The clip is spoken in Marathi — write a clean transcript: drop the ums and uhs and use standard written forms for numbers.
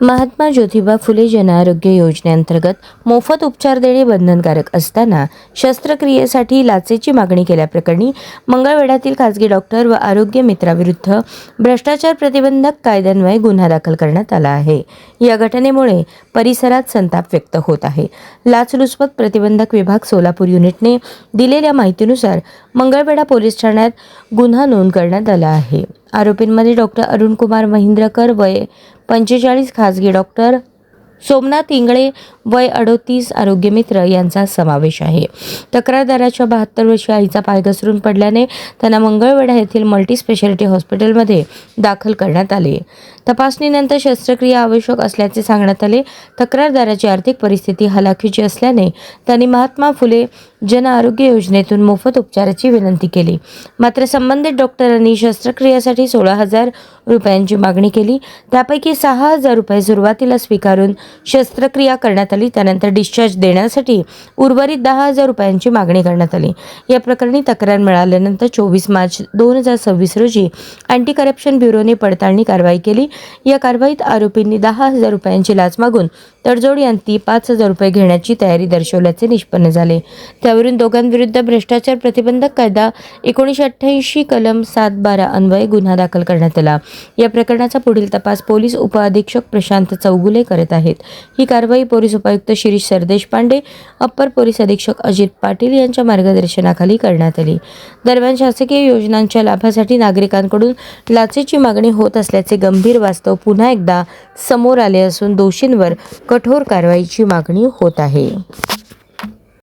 महात्मा ज्योतिबा फुले जनआरोग्य योजनेअंतर्गत मोफत उपचार देणे बंधनकारक असताना शस्त्रक्रियेसाठी लाचेची मागणी केल्याप्रकरणी मंगळवेढ्यातील खासगी डॉक्टर व आरोग्य मित्राविरुद्ध भ्रष्टाचार प्रतिबंधक कायद्यान्वये गुन्हा दाखल करण्यात आला आहे। या घटनेमुळे परिसरात संताप व्यक्त होत आहे। लाचलुचपत प्रतिबंधक विभाग सोलापूर युनिटने दिलेल्या माहितीनुसार मंगळवेढा पोलीस ठाण्यात गुन्हा नोंद करण्यात आला आहे। आरोपींमध्ये डॉक्टर अरुण कुमार महिंद्रकर वय 45, खासगी डॉक्टर सोमनाथ इंगळे वय 38, आरोग्य मित्र यांचा समावेश आहे। तक्रारदाराच्या 72 वर्षीय आईचा पाय घसरून पडल्याने त्यांना मंगळवेढा येथील मल्टी स्पेशालिटी हॉस्पिटलमध्ये दाखल करण्यात आले। तपासणीनंतर शस्त्रक्रिया आवश्यक असल्याचे सांगण्यात आले। तक्रारदाराची आर्थिक परिस्थिती हलाखीची असल्याने त्यांनी महात्मा फुले जन आरोग्य योजनेतून मोफत उपचाराची विनंती केली। मात्र संबंधित डॉक्टरांनी शस्त्रक्रियेसाठी 16,000 रुपयांची मागणी केली। त्यापैकी 6,000 रुपये सुरुवातीला स्वीकारून शस्त्रक्रिया करण्यात आली। त्यानंतर डिस्चार्ज देण्यासाठी उर्वरित 10,000 रुपयांची मागणी करण्यात आली। या प्रकरणी तक्रार मिळाल्यानंतर 24 मार्च 2026 रोजी अँटी करप्शन ब्युरोने पडताळणी कारवाई केली। या कारवाईत आरोपींनी 10,000 रुपयांची लाच मागून तडजोडी अंती 5,000 रुपये घेण्याची तयारी दर्शवल्याचे निष्पन्न झाले। त्यावरून दोघांविरुद्ध भ्रष्टाचार प्रतिबंधक कायदा 1988 कलम 7-12 अन्वये गुन्हा दाखल करण्यात आला। या प्रकरणाचा पुढील तपास पोलीस उपअधीक्षक प्रशांत चौगुले करत आहेत। ही कारवाई पोलीस उपायुक्त शिरीष सरदेशपांडे, अप्पर पोलीस अधीक्षक अजित पाटील यांच्या मार्गदर्शनाखाली करण्यात आली। दरम्यान शासकीय योजनांच्या लाभासाठी नागरिकांकडून लाचेची मागणी होत असल्याचे गंभीर वास्तव पुन्हा एकदा समोर आले असून दोषींवर कठोर कारवाईची मागणी होत आहे।